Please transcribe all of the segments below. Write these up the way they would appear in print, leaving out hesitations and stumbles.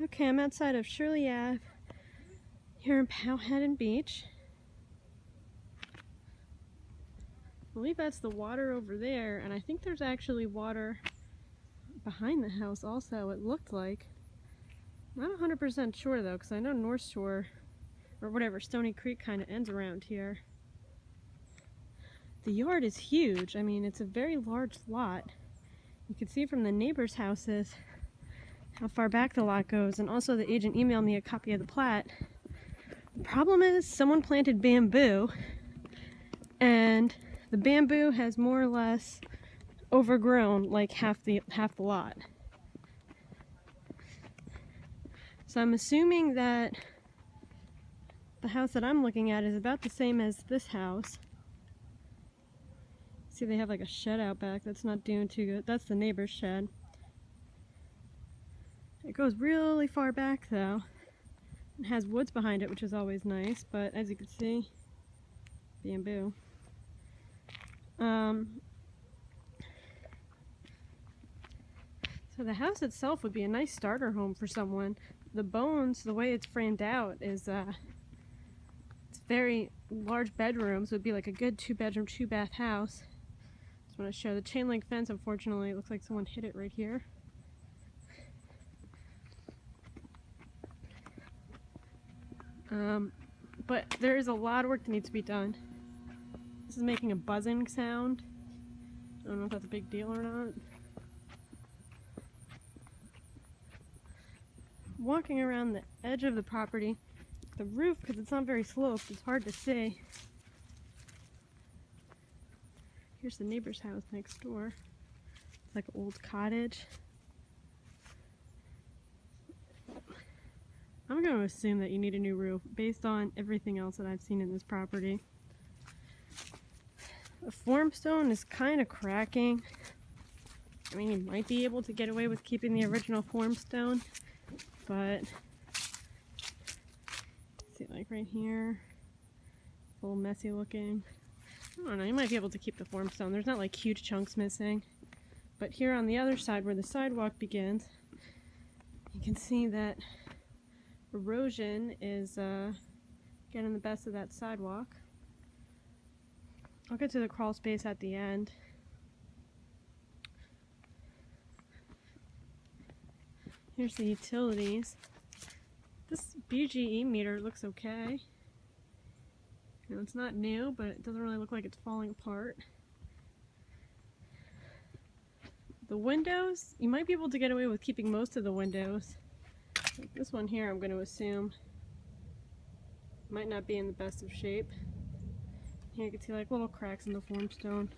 Okay, I'm outside of Shirley Ave here in Powhatan Beach. I believe that's the water over there, and I think there's actually water behind the house also, it looked like. I'm not 100% sure though, because I know North Shore, or whatever, Stony Creek kind of ends around here. The yard is huge. I mean, it's a very large lot. You can see from the neighbors' houses how far back the lot goes, and also the agent emailed me a copy of the plat. The problem is someone planted bamboo, and the bamboo has more or less overgrown like half the lot. So I'm assuming that the house that I'm looking at is about the same as this house. See, they have like a shed out back that's not doing too good. That's the neighbor's shed. It goes really far back though. It has woods behind it, which is always nice, but as you can see, bamboo. So the house itself would be a nice starter home for someone. The bones, the way it's framed out is it's very large bedrooms. It would be like a good 2-bedroom, 2-bath house. Just want to show the chain link fence. Unfortunately, it looks like someone hit it right here. But there is a lot of work that needs to be done. This is making a buzzing sound. I don't know if that's a big deal or not. Walking around the edge of the property, the roof, because it's not very sloped, it's hard to see. Here's the neighbor's house next door. It's like an old cottage. I'm going to assume that you need a new roof based on everything else that I've seen in this property. The form stone is kind of cracking. I mean, you might be able to get away with keeping the original form stone, but see, like right here, it's a little messy looking. I don't know, you might be able to keep the form stone. There's not like huge chunks missing. But here on the other side where the sidewalk begins, you can see that erosion is getting the best of that sidewalk. I'll get to the crawl space at the end. Here's the utilities. This BGE meter looks okay. You know, it's not new, but it doesn't really look like it's falling apart. The windows, you might be able to get away with keeping most of the windows. Like this one here, I'm going to assume might not be in the best of shape. Here you can see like little cracks in the form stone.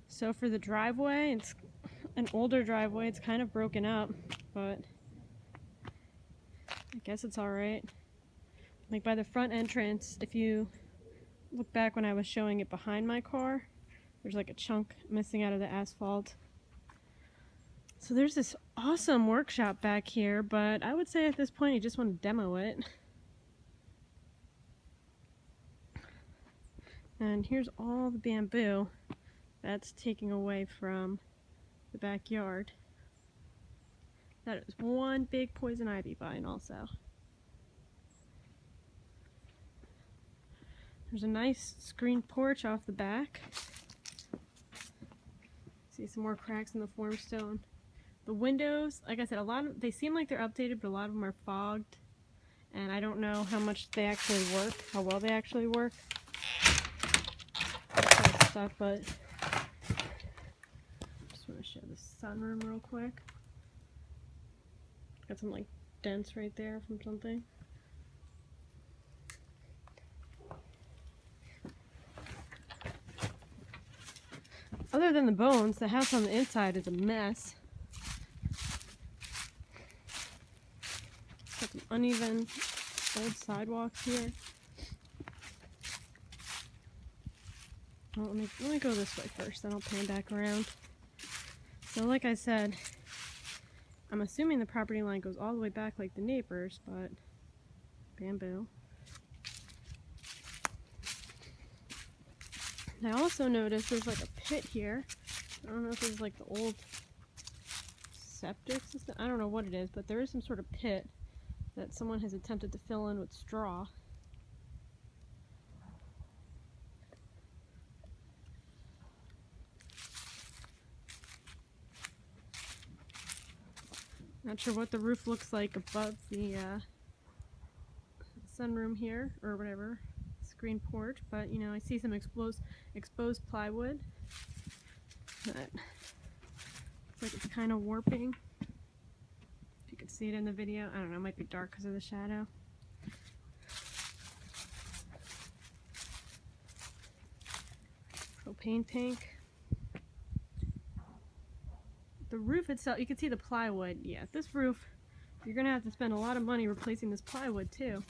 So for the driveway, it's an older driveway, it's kind of broken up, but I guess it's alright. Like by the front entrance, if you look back when I was showing it behind my car, there's like a chunk missing out of the asphalt. So there's this awesome workshop back here, but I would say at this point you just want to demo it. And here's all the bamboo that's taking away from the backyard. That is one big poison ivy vine also. There's a nice screened porch off the back. See some more cracks in the form stone. The windows, like I said, they seem like they're updated, but a lot of them are fogged. And I don't know how much they actually work, how well they actually work. Stuff, but just want to show the sunroom real quick. Got some like dents right there from something. Other than the bones, the house on the inside is a mess. Got some uneven old sidewalks here. Well, let me go this way first, then I'll pan back around. So like I said, I'm assuming the property line goes all the way back like the neighbors, but bamboo. I also noticed there's like a pit here. I don't know if this is like the old septic system. I don't know what it is, but there is some sort of pit that someone has attempted to fill in with straw. Not sure what the roof looks like above the sunroom here, or whatever, screen porch, but you know, I see some exposed plywood. But looks like it's kind of warping. If you can see it in the video. I don't know, it might be dark because of the shadow. Propane tank. The roof itself, you can see the plywood. Yeah, this roof, you're going to have to spend a lot of money replacing this plywood too.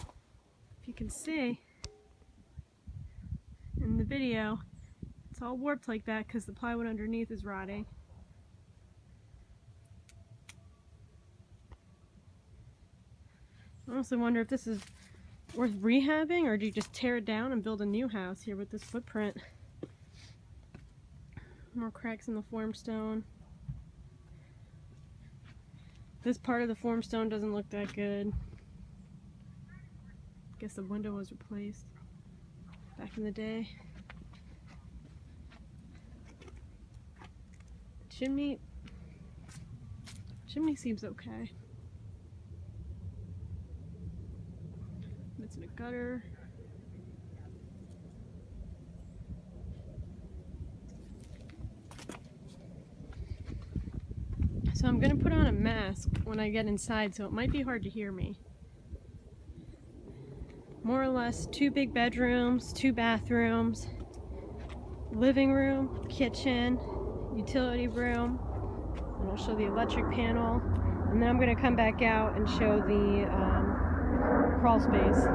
If you can see in the video, it's all warped like that because the plywood underneath is rotting. I honestly wonder if this is worth rehabbing, or do you just tear it down and build a new house here with this footprint? More cracks in the formstone. This part of the formstone doesn't look that good. Guess the window was replaced back in the day. Chimney seems okay. It's in a gutter. So I'm going to put on a mask when I get inside, so it might be hard to hear me. More or less 2 big bedrooms, 2 bathrooms, living room, kitchen, utility room, and I'll show the electric panel, and then I'm going to come back out and show the crawl space.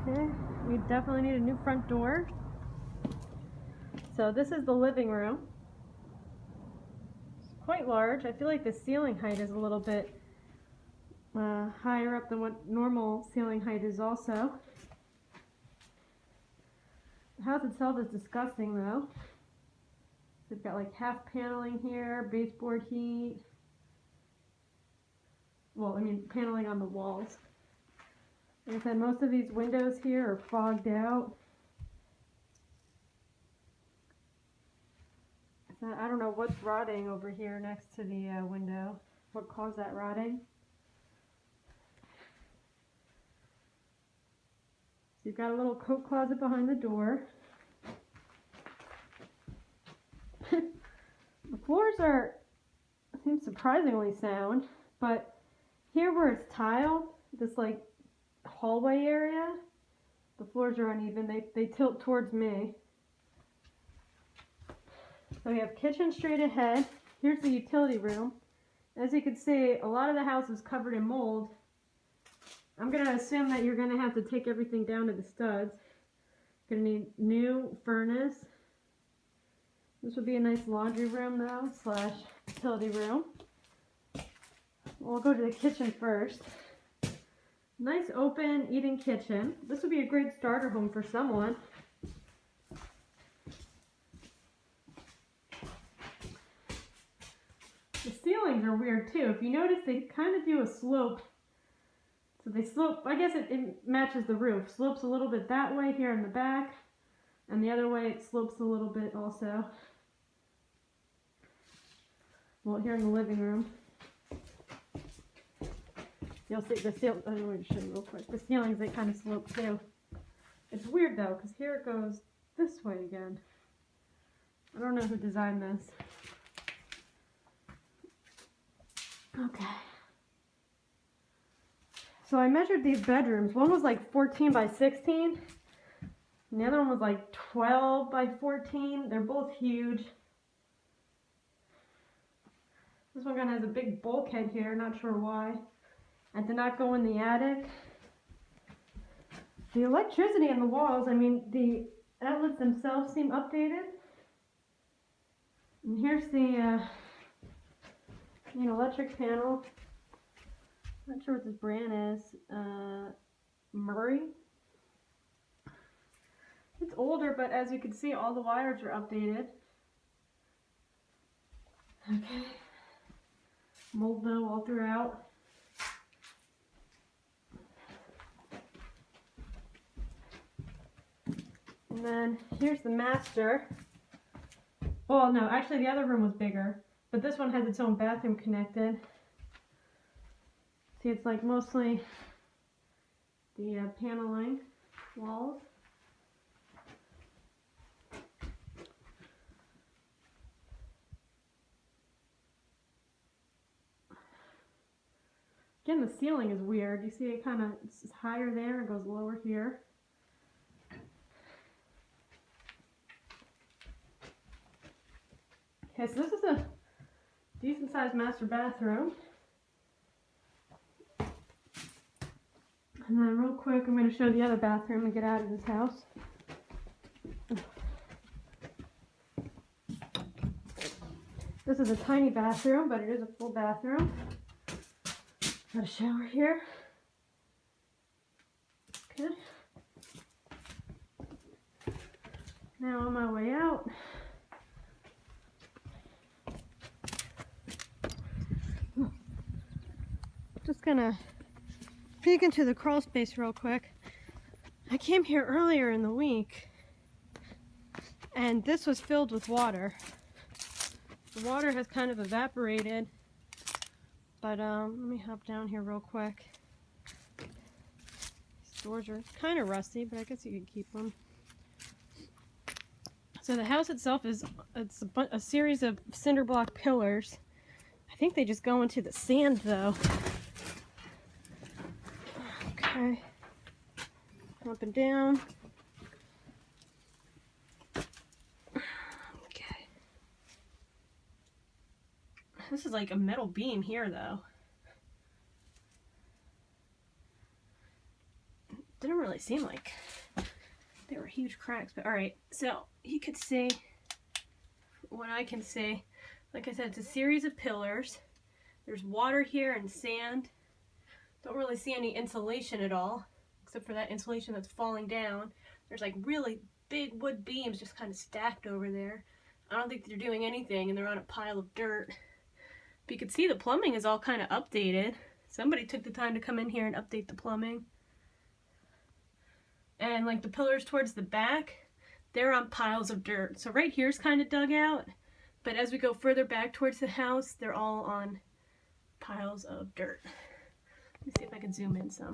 Okay. We definitely need a new front door. So this is the living room. It's quite large. I feel like the ceiling height is a little bit higher up than what normal ceiling height is also. The house itself is disgusting though. They've got like half paneling here, baseboard heat. Well, I mean paneling on the walls. Like I said, most of these windows here are fogged out. I don't know what's rotting over here next to the window. What caused that rotting? So you've got a little coat closet behind the door. The floors seem surprisingly sound, but here where it's tile, this like hallway area, the floors are uneven. They tilt towards me. So we have kitchen straight ahead. Here's the utility room. As you can see, a lot of the house is covered in mold. I'm going to assume that you're going to have to take everything down to the studs. Going to need new furnace. This would be a nice laundry room though, slash utility room. We'll go to the kitchen first. Nice open eating kitchen. This would be a great starter home for someone. The ceilings are weird too. If you notice, they kind of do a slope. So they slope, I guess it matches the roof. Slopes a little bit that way here in the back, and the other way it slopes a little bit also. Well, here in the living room. You'll see the ceiling, I'm going to show you real quick. The ceilings, they kind of slope too. It's weird though, because here it goes this way again. I don't know who designed this. Okay. So I measured these bedrooms. One was like 14 by 16. And the other one was like 12 by 14. They're both huge. This one kind of has a big bulkhead here, not sure why. I did not go in the attic. The electricity in the walls, I mean, the outlets themselves seem updated. And here's the electric panel. Not sure what this brand is. Murray. older, but as you can see, all the wires are updated. Okay. Mold though all throughout. And then here's the master. Well, no, actually the other room was bigger, but this one has its own bathroom connected. See, it's like mostly the paneling walls. Again, the ceiling is weird. You see it kind of, it's higher there, it goes lower here. Okay, so this is a decent sized master bathroom. And then real quick, I'm going to show the other bathroom and get out of this house. This is a tiny bathroom, but it is a full bathroom. Got a shower here. Okay. Now on my way out, just gonna peek into the crawl space real quick. I came here earlier in the week and this was filled with water. The water has kind of evaporated, but let me hop down here real quick. These doors are kind of rusty, but I guess you could keep them. So the house itself is a series of cinder block pillars. I think they just go into the sand though. Okay, up and down. Okay. This is like a metal beam here though. Didn't really seem like there were huge cracks, but alright. So you could see what I can see. Like I said, it's a series of pillars. There's water here and sand. Don't really see any insulation at all, except for that insulation that's falling down. There's like really big wood beams just kind of stacked over there. I don't think they're doing anything, and they're on a pile of dirt. But you can see the plumbing is all kind of updated. Somebody took the time to come in here and update the plumbing. And like the pillars towards the back, they're on piles of dirt. So right here is kind of dug out, but as we go further back towards the house, they're all on piles of dirt. Let me see if I can zoom in some.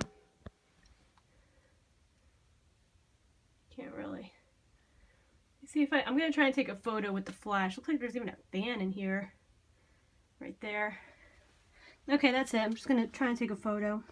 Can't really. Let's see if I'm going to try and take a photo with the flash. Looks like there's even a fan in here. Right there. Okay, that's it. I'm just going to try and take a photo.